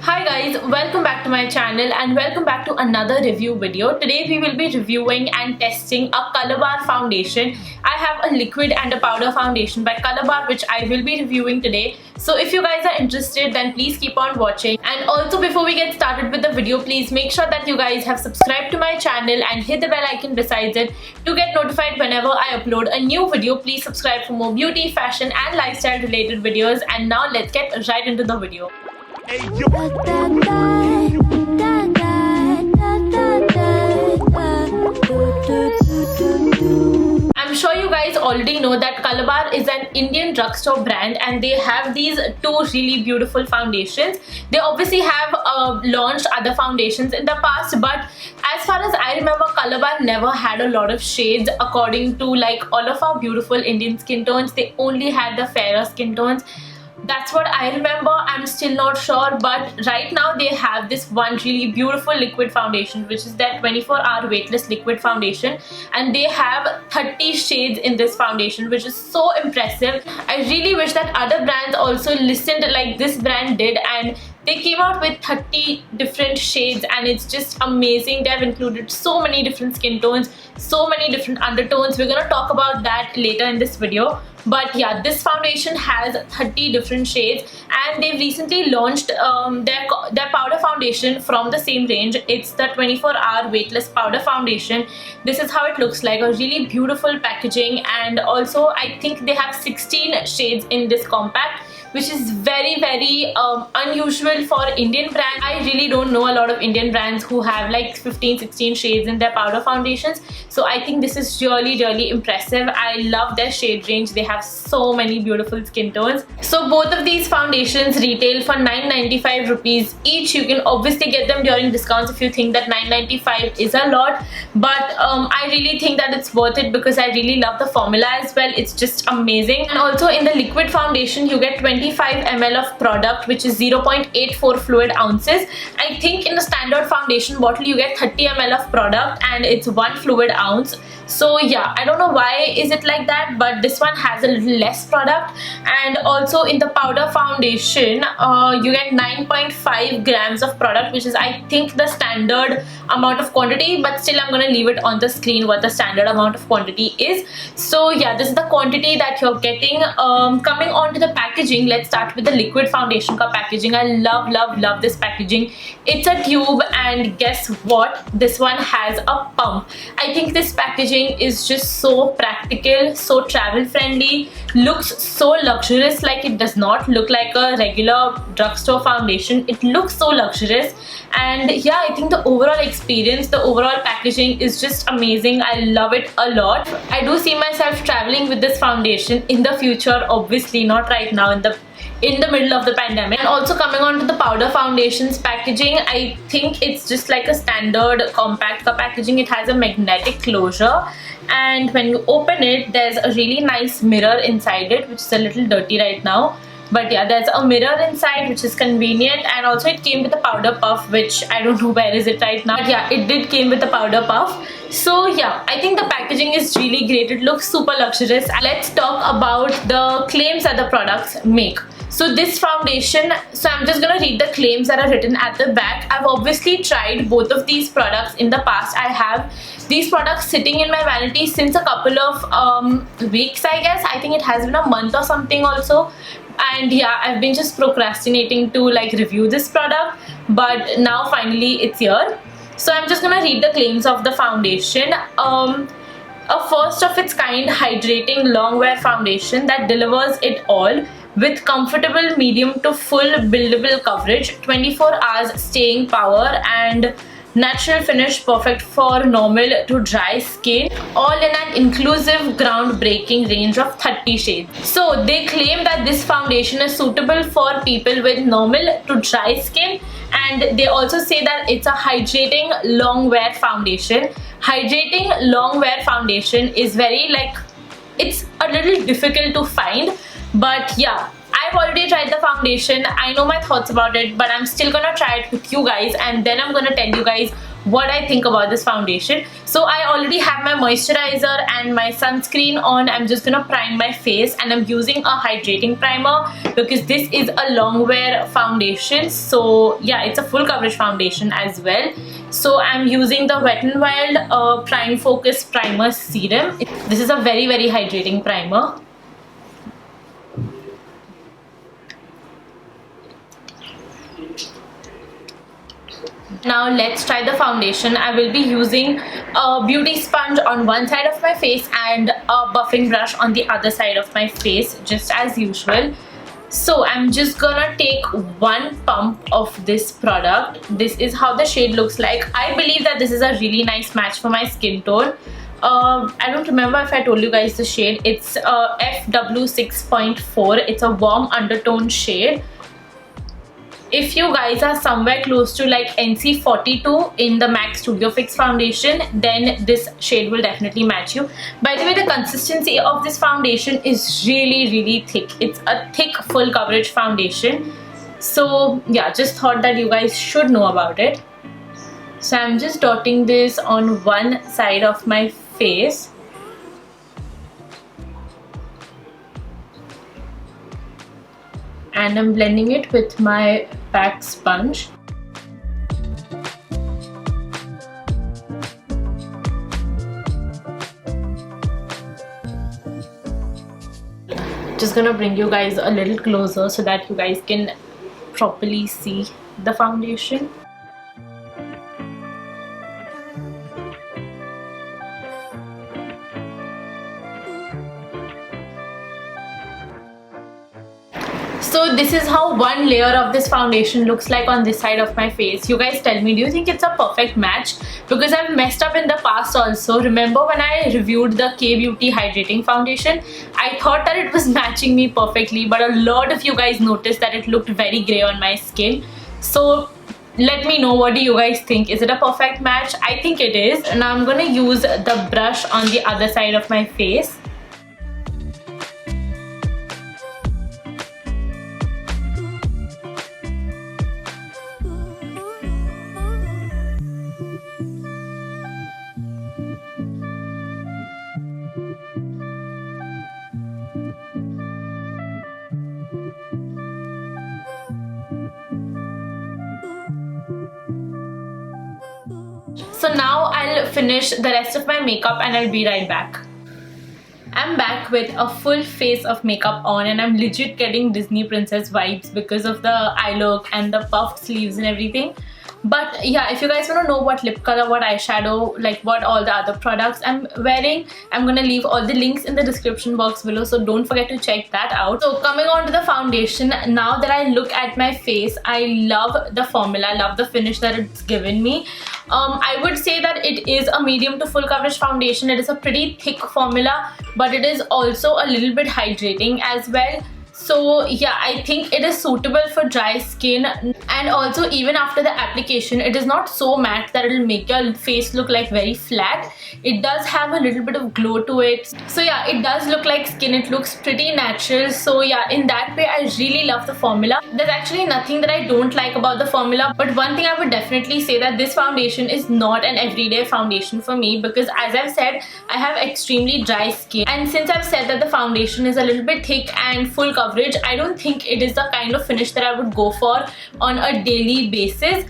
Hi guys, welcome back to my channel and welcome back to another review video. Today we will be reviewing and testing a Color Bar foundation. I have a liquid and a powder foundation by Color Bar which I will be reviewing today. So if you guys are interested, then please keep on watching. And also before we get started with the video, please make sure that you guys have subscribed to my channel and hit the bell icon besides it to get notified whenever I upload a new video. Please subscribe for more beauty, fashion and lifestyle related videos. And now let's get right into the video. I'm sure you guys already know that Color Bar is an Indian drugstore brand and they have these two really beautiful foundations. They obviously have launched other foundations in the past, but as far as I remember, Color Bar never had a lot of shades according to like all of our beautiful Indian skin tones. They only had the fairer skin tones. That's what I remember. I'm still not sure, but right now they have this one really beautiful liquid foundation, which is their 24-hour weightless liquid foundation, and they have 30 shades in this foundation, which is so impressive. I really wish that other brands also listened like this brand did, and they came out with 30 different shades, and it's just amazing. They have included so many different skin tones, so many different undertones. We're gonna talk about that later in this video. But yeah, this foundation has 30 different shades, and they've recently launched their powder foundation from the same range. It's the 24-hour weightless powder foundation. This is how it looks like, a really beautiful packaging, and also I think they have 16 shades in this compact, which is very unusual for Indian brands. I really don't know a lot of Indian brands who have like 15-16 shades in their powder foundations, so I think this is really impressive. I love their shade range. They have so many beautiful skin tones. So both of these foundations retail for 995 rupees each. You can obviously get them during discounts if you think that 995 is a lot, but I really think that it's worth it because I really love the formula as well. It's just amazing. And also in the liquid foundation you get 25 ml of product, which is 0.84 fluid ounces. I think in the standard foundation bottle you get 30 ml of product and it's 1 fluid ounce. So yeah, I don't know why is it like that, but this one has a little less product. And also in the powder foundation you get 9.5 grams of product, which is I think the standard amount of quantity, but still I'm gonna leave it on the screen what the standard amount of quantity is. So yeah, this is the quantity that you're getting. Coming on to the packaging, let's start with the liquid foundation ka packaging. I love this packaging. It's a tube, and guess what, this one has a pump. I think this packaging is just so practical, so travel friendly, looks so luxurious. Like, it does not look like a regular drugstore foundation. It looks so luxurious, and yeah, I think the overall experience, the overall packaging is just amazing. I love it a lot. I do see myself traveling with this foundation in the future, obviously not right now in the middle of the pandemic. And also coming on to the powder foundations packaging, I think it's just like a standard compact packaging. It has a magnetic closure, and when you open it there's a really nice mirror inside it, which is a little dirty right now, but yeah, there's a mirror inside, which is convenient. And also it came with a powder puff, which I don't know where is it right now, but yeah, it did came with a powder puff. So yeah, I think the packaging is really great. It looks super luxurious. Let's talk about the claims that the products make. So this foundation, so I'm just gonna read the claims that are written at the back. I've obviously tried both of these products in the past. I have these products sitting in my vanity since a couple of weeks, I guess. I think it has been a month or something also. And yeah, I've been just procrastinating to like review this product, but now finally it's here. So I'm just gonna read the claims of the foundation. A first of its kind hydrating long wear foundation that delivers it all with comfortable medium to full buildable coverage, 24 hours staying power, and natural finish perfect for normal to dry skin, all in an inclusive groundbreaking range of 30 shades. So they claim that this foundation is suitable for people with normal to dry skin, and they also say that it's a hydrating long wear foundation. Hydrating long wear foundation is very like, it's a little difficult to find, but yeah, I've already tried the foundation. I know my thoughts about it, but I'm still gonna try it with you guys, and then I'm gonna tell you guys what I think about this foundation. So I already have my moisturizer and my sunscreen on. I'm just gonna prime my face, and I'm using a hydrating primer because this is a long wear foundation. So yeah, it's a full coverage foundation as well. So I'm using the Wet n Wild Prime Focus Primer Serum. This is a very hydrating primer. Now let's try the foundation. I will be using a beauty sponge on one side of my face and a buffing brush on the other side of my face, just as usual. So I'm just gonna take one pump of this product. This is how the shade looks like. I believe that this is a really nice match for my skin tone. I don't remember if I told you guys the shade. It's FW6.4. It's a warm undertone shade. If you guys are somewhere close to like NC42 in the MAC Studio Fix foundation, then this shade will definitely match you. By the way, the consistency of this foundation is really thick. It's a thick full coverage foundation. So yeah, just thought that you guys should know about it. So I'm just dotting this on one side of my face. And I'm blending it with my PAC sponge. Just gonna bring you guys a little closer so that you guys can properly see the foundation. So this is how one layer of this foundation looks like on this side of my face. You guys tell me, do you think it's a perfect match? Because I've messed up in the past also. Remember when I reviewed the K-Beauty Hydrating Foundation? I thought that it was matching me perfectly, but a lot of you guys noticed that it looked very grey on my skin. So let me know, what do you guys think? Is it a perfect match? I think it is. Now I'm gonna use the brush on the other side of my face. So now I'll finish the rest of my makeup and I'll be right back. I'm back with a full face of makeup on, and I'm legit getting Disney princess vibes because of the eye look and the puffed sleeves and everything. But yeah, if you guys want to know what lip color, what eyeshadow, like what all the other products I'm wearing, I'm gonna leave all the links in the description box below, so don't forget to check that out. So coming on to the foundation, now that I look at my face, I love the formula, I love the finish that it's given me. I would say that it is a medium to full coverage foundation. It is a pretty thick formula, but it is also a little bit hydrating as well. So yeah, I think it is suitable for dry skin, and also even after the application, it is not so matte that it will make your face look like very flat. It does have a little bit of glow to it. So yeah, it does look like skin. It looks pretty natural. So yeah, in that way, I really love the formula. There's actually nothing that I don't like about the formula, but one thing I would definitely say that this foundation is not an everyday foundation for me, because as I've said, I have extremely dry skin, and since I've said that the foundation is a little bit thick and full coverage, I don't think it is the kind of finish that I would go for on a daily basis.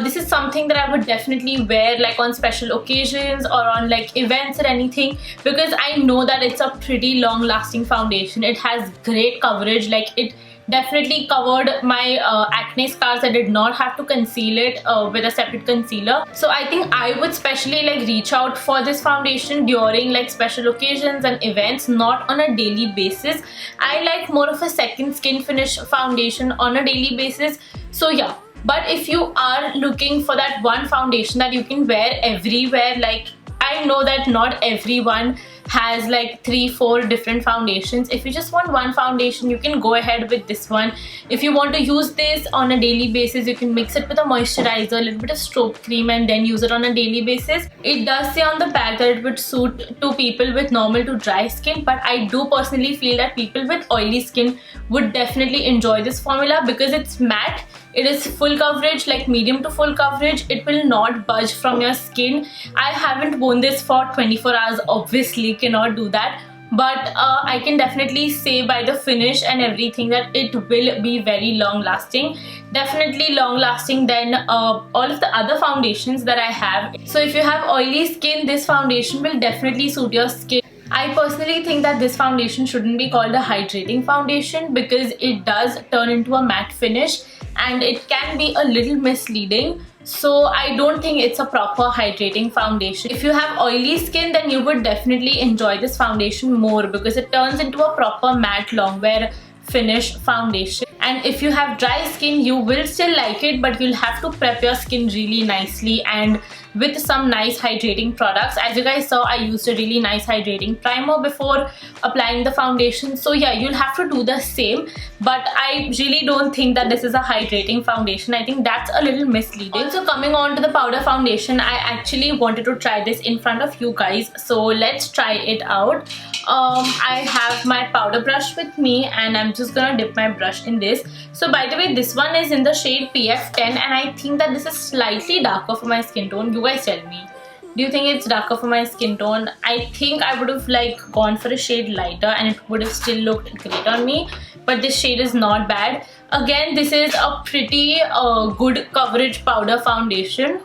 This is something that I would definitely wear like on special occasions or on like events or anything, because I know that it's a pretty long lasting foundation. It has great coverage, like it definitely covered my acne scars. I did not have to conceal it with a separate concealer. So I think I would specially like reach out for this foundation during like special occasions and events, not on a daily basis. I like more of a second skin finish foundation on a daily basis. So yeah, but if you are looking for that one foundation that you can wear everywhere, like I know that not everyone has like 3-4 different foundations. If you just want one foundation, you can go ahead with this one. If you want to use this on a daily basis, you can mix it with a moisturizer, a little bit of strobe cream, and then use it on a daily basis. It does say on the back that it would suit to people with normal to dry skin, but I do personally feel that people with oily skin would definitely enjoy this formula because it's matte. It is full coverage, like medium to full coverage. It will not budge from your skin. I haven't worn this for 24 hours, obviously cannot do that, but I can definitely say by the finish and everything that it will be very long lasting, definitely long lasting than all of the other foundations that I have. So if you have oily skin, this foundation will definitely suit your skin. I personally think that this foundation shouldn't be called a hydrating foundation because it does turn into a matte finish and it can be a little misleading. So I don't think it's a proper hydrating foundation. If you have oily skin, then you would definitely enjoy this foundation more because it turns into a proper matte long wear finish foundation. And if you have dry skin, you will still like it, but you'll have to prep your skin really nicely and with some nice hydrating products. As you guys saw, I used a really nice hydrating primer before applying the foundation. So yeah, you'll have to do the same, but I really don't think that this is a hydrating foundation. I think that's a little misleading. Also, coming on to the powder foundation, I actually wanted to try this in front of you guys, so let's try it out. I have my powder brush with me and I'm just gonna dip my brush in this. So by the way, this one is in the shade PF10 and I think that this is slightly darker for my skin tone. You guys tell me, do you think it's darker for my skin tone? I think I would have like gone for a shade lighter and it would have still looked great on me, but this shade is not bad. Again, this is a pretty good coverage powder foundation.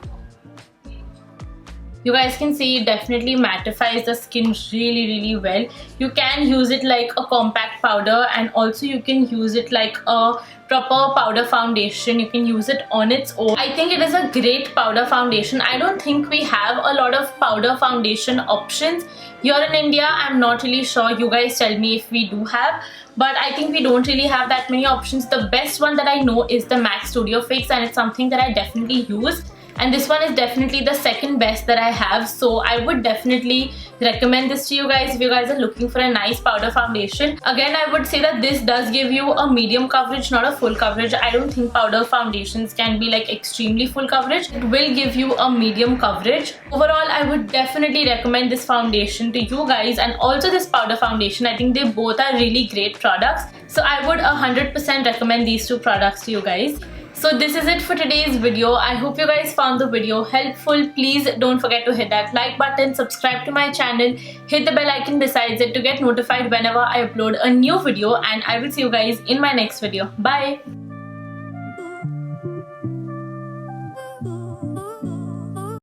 You guys can see it definitely mattifies the skin really well. You can use it like a compact powder and also you can use it like a proper powder foundation. You can use it on its own. I think it is a great powder foundation. I don't think we have a lot of powder foundation options here in India. I'm not really sure. You guys tell me if we do have, but I think we don't really have that many options. The best one that I know is the MAC Studio Fix and it's something that I definitely use. And this one is definitely the second best that I have, so I would definitely recommend this to you guys if you guys are looking for a nice powder foundation. Again, I would say that this does give you a medium coverage, not a full coverage. I don't think powder foundations can be like extremely full coverage. It will give you a medium coverage. Overall, I would definitely recommend this foundation to you guys and also this powder foundation. I think they both are really great products, so I would 100% recommend these two products to you guys. So this is it for today's video. I hope you guys found the video helpful. Please don't forget to hit that like button, subscribe to my channel, hit the bell icon besides it to get notified whenever I upload a new video, and I will see you guys in my next video. Bye!